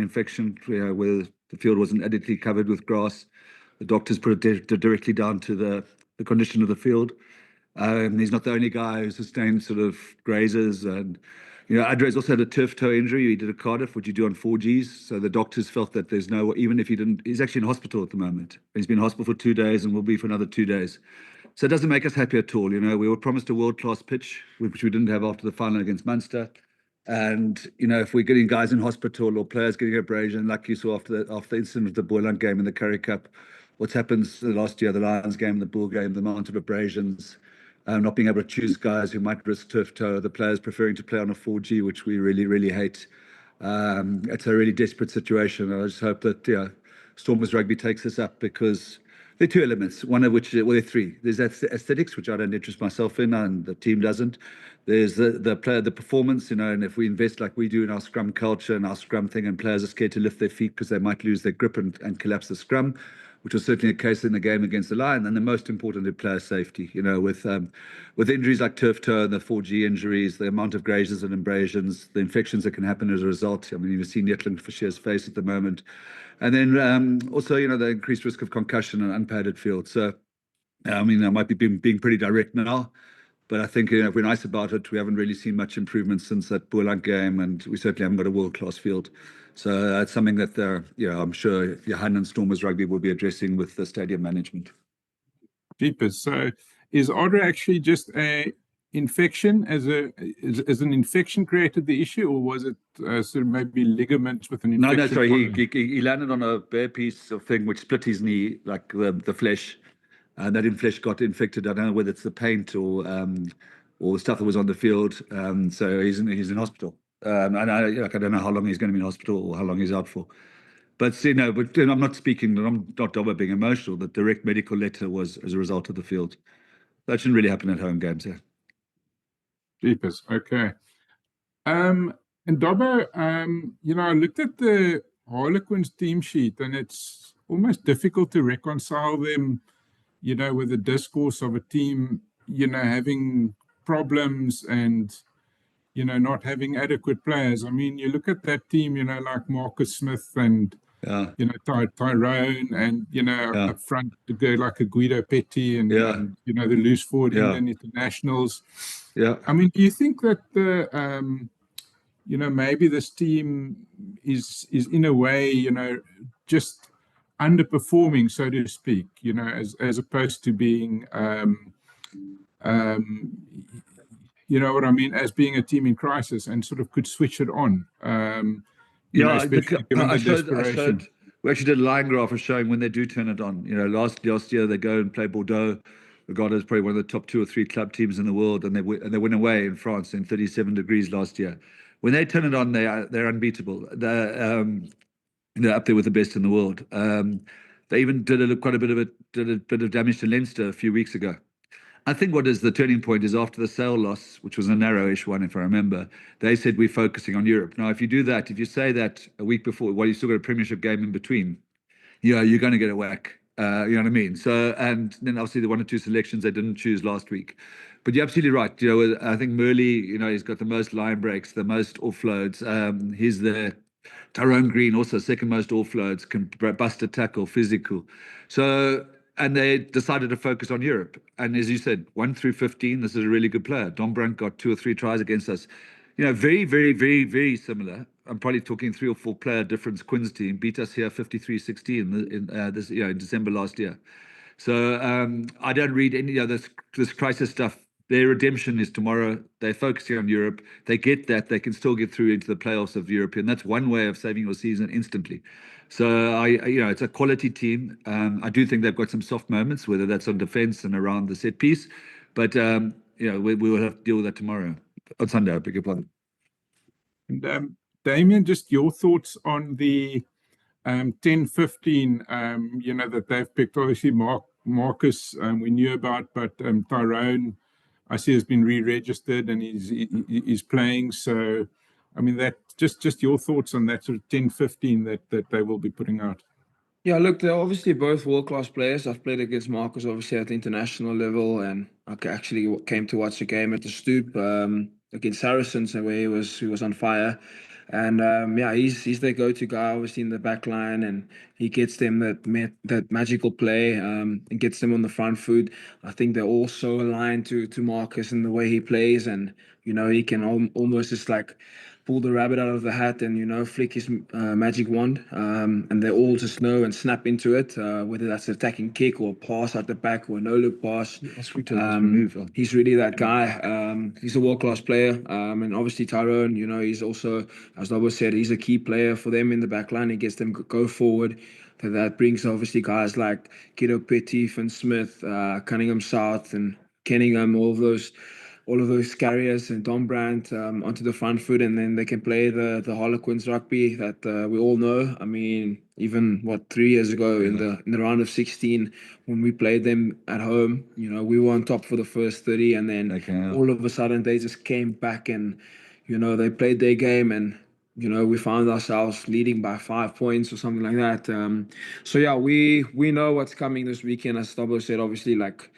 infection where the field wasn't adequately covered with grass. The doctors put it directly down to the condition of the field. He's not the only guy who sustained sort of grazes, and Adre's also had a turf toe injury. He did a Cardiff, which you do on 4Gs. So the doctors felt that there's no, even if he didn't, he's actually in hospital at the moment. He's been in hospital for 2 days and will be for another 2 days. So it doesn't make us happy at all. We were promised a world-class pitch, which we didn't have after the final against Munster. And if we're getting guys in hospital or players getting abrasion, like you saw after the incident of the Boyland game in the Currie Cup, what's happened last year, the Lions game, the Bull game, the amount of abrasions, not being able to choose guys who might risk turf toe, the players preferring to play on a 4G, which we really, really hate. It's a really desperate situation. I just hope that Stormers Rugby takes this up, because there are 2 elements, one of which, well, there are 3. There's aesthetics, which I don't interest myself in, and the team doesn't. There's the performance, and if we invest like we do in our scrum culture and our scrum thing, and players are scared to lift their feet because they might lose their grip and collapse the scrum, which was certainly the case in the game against the Lions. And the most important is player safety. With injuries like turf toe and the 4G injuries, the amount of grazes and abrasions, the infections that can happen as a result. I mean, you've seen Netland Fashier's face at the moment. And then also, the increased risk of concussion and unpadded field. So, I mean, I might be being pretty direct now, but I think if we're nice about it, we haven't really seen much improvement since that Boyland game, and we certainly haven't got a world-class field. So that's something that I'm sure Johan and Stormers Rugby will be addressing with the stadium management. Jeepers. So is Adre actually just a infection as an infection created the issue, or was it sort of maybe ligaments with an infection? No, sorry. He landed on a bare piece of thing which split his knee, like the flesh, and that flesh got infected. I don't know whether it's the paint or the stuff that was on the field. So he's in hospital. And I don't know how long he's going to be in hospital or how long he's out for. But I'm not speaking. I'm not being emotional. The direct medical letter was as a result of the field. That shouldn't really happen at home games. Yeah. Jeepers. Okay. And Dobbo, I looked at the Harlequins team sheet, and it's almost difficult to reconcile them, with the discourse of a team, having problems and, not having adequate players. I mean, you look at that team, like Marcus Smith and, Tyrone, and, up front, a guy like a Guido Petty and, the loose forward England internationals. Yeah. I mean, do you think that maybe this team is in a way, just underperforming, so to speak, as opposed to being, you know what I mean, as being a team in crisis and sort of could switch it on. Especially given the desperation. We actually did a line graph of showing when they do turn it on. Last year they go and play Bordeaux, regarded as probably one of the top 2 or 3 club teams in the world, and they went away in France in 37 degrees last year. When they turn it on, they're unbeatable. They're up there with the best in the world. They even did a bit of damage to Leinster a few weeks ago. I think what is the turning point is after the Sale loss, which was a narrowish one, if I remember, they said we're focusing on Europe. Now, if you do that, if you say that a week before, while you still got a Premiership game in between, you're going to get a whack. You know what I mean? So, and then obviously the 1 or 2 selections they didn't choose last week. But you're absolutely right. I think Murley, he's got the most line breaks, the most offloads. He's the Tyrone Green, also second most offloads, can bust a tackle, physical. So, and they decided to focus on Europe. And as you said, 1 through 15, this is a really good player. Dom Brandt got 2 or 3 tries against us. Very, very, very, very similar. I'm probably talking 3 or 4 player difference. Quinn's team beat us here 53-16 in December last year. So I don't read any of this crisis stuff. Their redemption is tomorrow. They're focusing on Europe. They get that. They can still get through into the playoffs of Europe. And that's one way of saving your season instantly. So, it's a quality team. I do think they've got some soft moments, whether that's on defense and around the set piece. But, we will have to deal with that tomorrow. On Sunday, I beg your pardon. And Damian, just your thoughts on the 10-15, that they've picked. Obviously, Marcus, we knew about, but Tyrone, I see, has been re-registered and he's playing. So, I mean, that just your thoughts on that sort of 10-15 that they will be putting out. Yeah, look, they're obviously both world-class players. I've played against Marcus, obviously, at the international level, and I actually came to watch a game at the Stoop against Saracens, where he was on fire. And yeah, he's their go-to guy, obviously in the back line, and he gets them that magical play, and gets them on the front foot. I think they're all so aligned to Marcus and the way he plays, and he can almost just like pull the rabbit out of the hat and flick his magic wand, and they all just know and snap into it, whether that's an attacking kick or a pass out the back or a no-look pass. He's really that guy. He's a world-class player, and obviously Tyrone, he's also, as Dobson said, he's a key player for them in the back line. He gets them go forward. That brings obviously guys like Kiddo Petty, Finn Smith, Cunningham South, and Kenningham, all of those carriers and Don Brandt onto the front foot, and then they can play the Harlequins rugby that we all know. I mean, even 3 years ago in the round of 16 when we played them at home, we were on top for the first 30, and then all of a sudden they just came back and they played their game, and we found ourselves leading by 5 points or something like that. So yeah, we know what's coming this weekend. As Dobson said, obviously, like,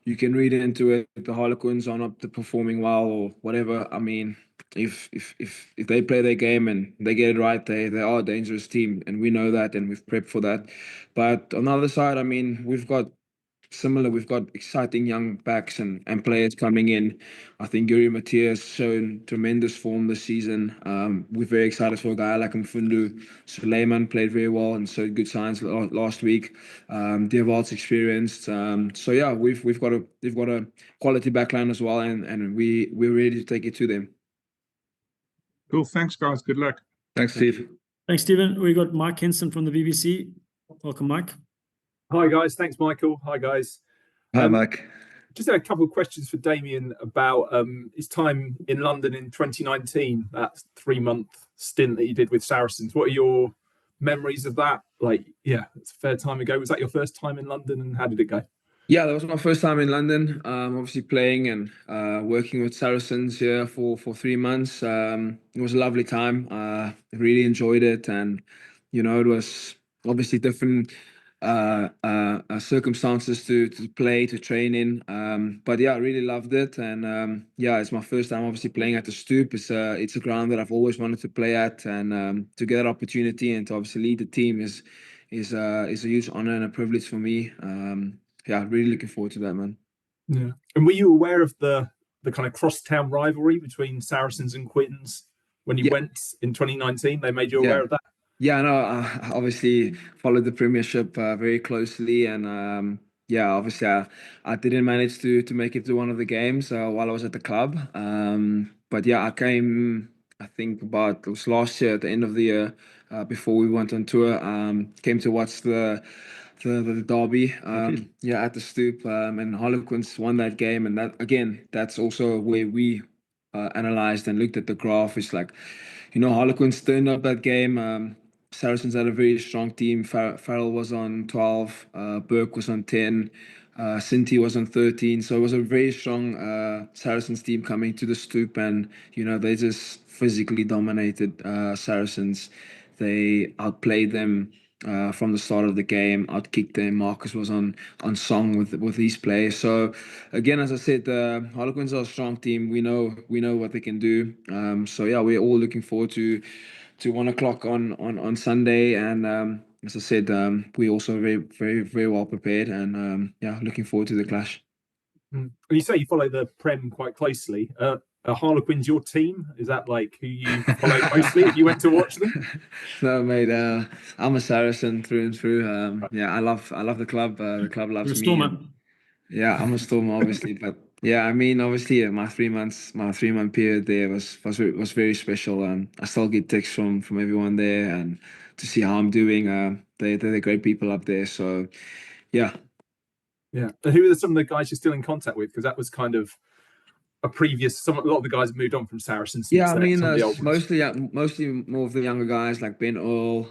you can read into it. The Harlequins are not performing well or whatever. I mean, if they play their game and they get it right, they are a dangerous team, and we know that, and we've prepped for that. But on the other side, I mean, we've got exciting young backs and players coming in. I think Yuri Matias shown tremendous form this season. We're very excited for a guy like Mfundu. Suleiman played very well and showed good signs last week. Devalt's experienced. So yeah, we've got a quality backline as well, and we're ready to take it to them. Cool. Thanks, guys. Good luck. Thanks, Steve. Thanks, Stephen. We got Mike Henson from the BBC. Welcome, Mike. Hi, guys. Thanks, Michael. Hi, guys. Hi, Mike. Just had a couple of questions for Damian about his time in London in 2019, that 3-month stint that you did with Saracens. What are your memories of that? Like, yeah, it's a fair time ago. Was that your first time in London, and how did it go? Yeah, that was my first time in London. Obviously playing and working with Saracens here for 3 months. It was a lovely time. Really enjoyed it, and it was obviously different circumstances to play, to train in. But yeah, I really loved it, and yeah, it's my first time obviously playing at the Stoop. It's a ground that I've always wanted to play at, and to get that opportunity and to obviously lead the team is a huge honor and a privilege for me. Yeah, really looking forward to that, man. Yeah. And were you aware of the kind of cross-town rivalry between Saracens and Quins when you went in 2019? They made you aware of that? Yeah, no, I obviously followed the Premiership very closely, and yeah, obviously I didn't manage to make it to one of the games while I was at the club. But yeah, I came, I think it was last year at the end of the year, before we went on tour. Came to watch the derby, yeah, at the Stoop, and Harlequins won that game, and that's also where we analyzed and looked at the graph. It's like, Harlequins turned up that game. Saracens had a very strong team. Farrell was on 12, Burke was on 10, Sinti was on 13. So it was a very strong Saracens team coming to the Stoop, and they just physically dominated Saracens. They outplayed them from the start of the game, outkicked them. Marcus was on song with these players. So again, as I said, Harlequins are a strong team. We know what they can do. So yeah, we're all looking forward to 1 o'clock on Sunday, and as I said, we're also very, very, very well prepared, and yeah, looking forward to the clash. When you say you follow the Prem quite closely, are Harlequins your team? Is that like who you follow closely if you went to watch them? No, mate. I'm a Saracen through and through. Yeah, I love the club. The club loves me. Stormer. Yeah, I'm a Stormer, obviously, but yeah, I mean, obviously, my 3-month period there was very special. I still get texts from everyone there, and to see how I'm doing. They're great people up there. So, yeah. Yeah. And who are some of the guys you're still in contact with? Because that was kind of a lot of the guys moved on from Saracens. Yeah, I mean, mostly more of the younger guys like Ben Earl,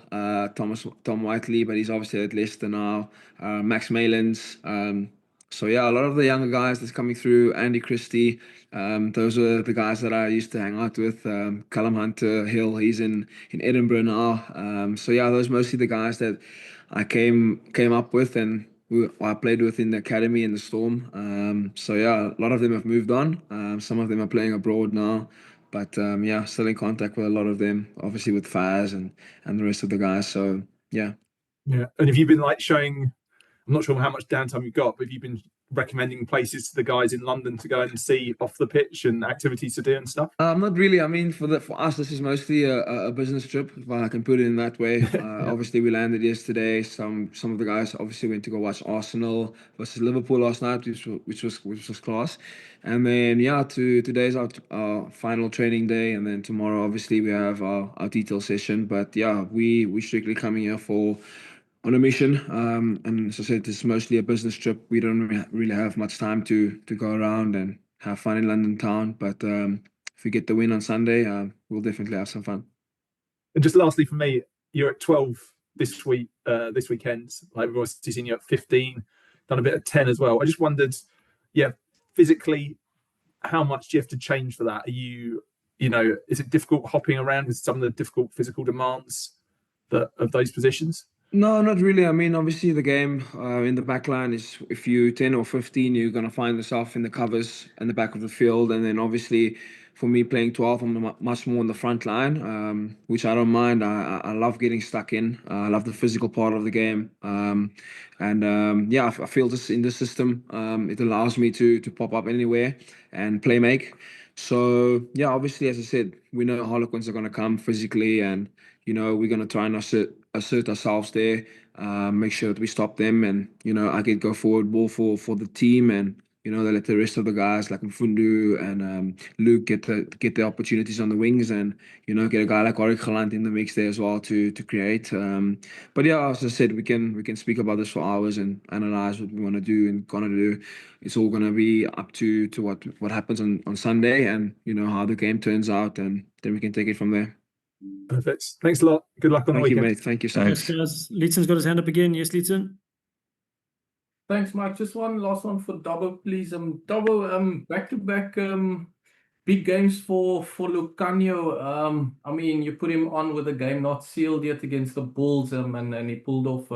Tom Whiteley, but he's obviously at Leicester now. Max Malins. So yeah, a lot of the younger guys that's coming through. Andy Christie. Those are the guys that I used to hang out with. Callum Hunter Hill, he's in Edinburgh now. So yeah, those are mostly the guys that I came up with, and I played with in the academy in the Storm. So yeah, a lot of them have moved on. Some of them are playing abroad now, But yeah, still in contact with a lot of them, obviously with Faz and the rest of the guys. So yeah. Yeah. And have you been like showing, I'm not sure how much downtime you've got, but have you been recommending places to the guys in London to go and see off the pitch and activities to do and stuff? Not really. I mean, for us, this is mostly a business trip, if I can put it in that way. Obviously, we landed yesterday. Some of the guys obviously went to go watch Arsenal versus Liverpool last night, which was class. And then yeah, today's our final training day, and then tomorrow obviously we have our detail session. But yeah, we strictly coming here on a mission. And as I said, this is mostly a business trip. We don't really have much time to go around and have fun in London town. But if we get the win on Sunday, we'll definitely have some fun. And just lastly for me, you're at 12 this weekend. Like we've obviously seen you at 15, done a bit of 10 as well. I just wondered, yeah, physically, how much do you have to change for that? Are you know, is it difficult hopping around with some of the difficult physical demands of those positions? No, not really. I mean, obviously the game in the back line is, if you're 10 or 15, you're going to find yourself in the covers in the back of the field. And then obviously for me playing 12, I'm much more on the front line, which I don't mind. I love getting stuck in. I love the physical part of the game. Yeah, I feel this in this system, it allows me to pop up anywhere and play make. So yeah, obviously, as I said, we know Harlequins are going to come physically, and you know, we're going to try and assert ourselves there, make sure that we stop them, and you know, I get go forward ball for the team, and you know, they let the rest of the guys like Mfundu and Luke get the opportunities on the wings, and you know, get a guy like Orik Galant in the mix there as well to create. But yeah, as I said, we can speak about this for hours and analyze what we want to do and gonna do. It's all gonna be up to what happens on Sunday, and you know, how the game turns out, and then we can take it from there. Perfect. Thanks a lot. Good luck on the Thank you, weekend. mate. Thank you so Yes, much. guys. Leeton's got his hand up again. Yes, Leeton. Thanks, Mike. Just one last one for Dobbo, please. Dobbo, back-to-back big games for Lucanio. I mean, you put him on with a game not sealed yet against the Bulls, and he pulled off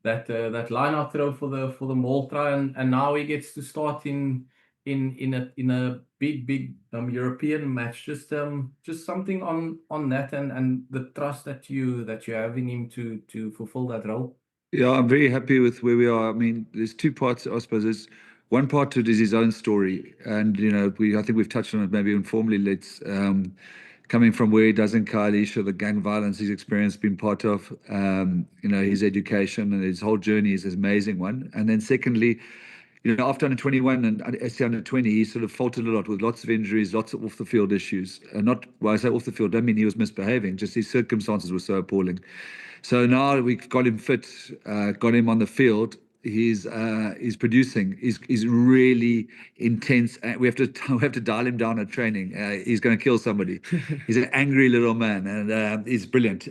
that line-out throw for the maul try, and now he gets to start in a big European match. Just something on that and the trust that you have in him to fulfill that role. Yeah, I'm very happy with where we are. I mean, there's two parts, I suppose. There's one part to it is his own story, and you know, I think we've touched on it maybe informally. Let's coming from where he does in Khayelitsha, the gang violence he's experienced, been part of, you know, his education and his whole journey is an amazing one. And then secondly, you know, after under 21 and SC under 20, he sort of faltered a lot with lots of injuries, lots of off the field issues. And not, when I say off the field, I don't mean he was misbehaving, just his circumstances were so appalling. So now we've got him fit, got him on the field. He's producing. He's really intense. We have to dial him down at training. He's going to kill somebody. He's an angry little man, and he's brilliant.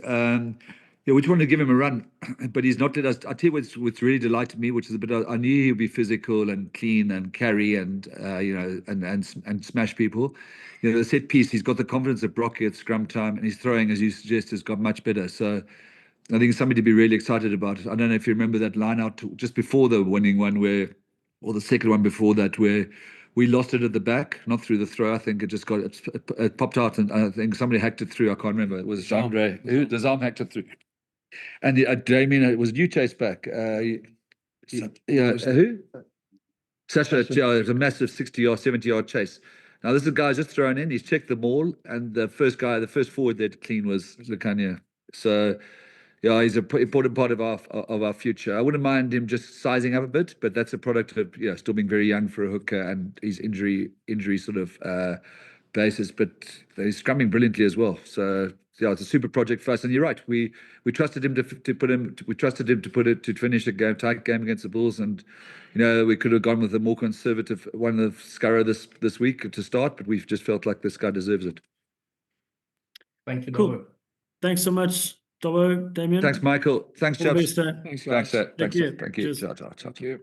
Yeah, we just wanted to give him a run, but he's not. I'll tell you what's really delighted me, which is a bit. I knew he'd be physical and clean and carry and you know and smash people. You know, the set piece. He's got the confidence of Brocky at scrum time, and his throwing, as you suggest, has got much better. So I think it's something to be really excited about. I don't know if you remember that line out just before the winning one, or the second one before that, where we lost it at the back, not through the throw. I think it just it popped out, and I think somebody hacked it through. I can't remember. It was Andre. The Zam hacked it through. And Damian, it was a new chase back. Who? Sasha. Yeah, it was a massive 60-yard, 70-yard chase. Now this is a guy just thrown in. He's checked the ball, and the first forward that clean was Lucania. So yeah, he's an important part of our future. I wouldn't mind him just sizing up a bit, but that's a product of still being very young for a hooker and his injury sort of basis. But he's scrumming brilliantly as well. So yeah, it's a super project for us. And you're right, we trusted him to finish a tight game against the Bulls, and you know, we could have gone with a more conservative one of Scurrow this week to start, but we've just felt like this guy deserves it. Thank you, Cool. Dobbo. Thanks so much, Dobbo, Damian. Thanks, Michael. Thanks, All the chaps. best, Thanks, guys. Thanks. Thank you. Thank you. Cheers. Ciao. Thank you.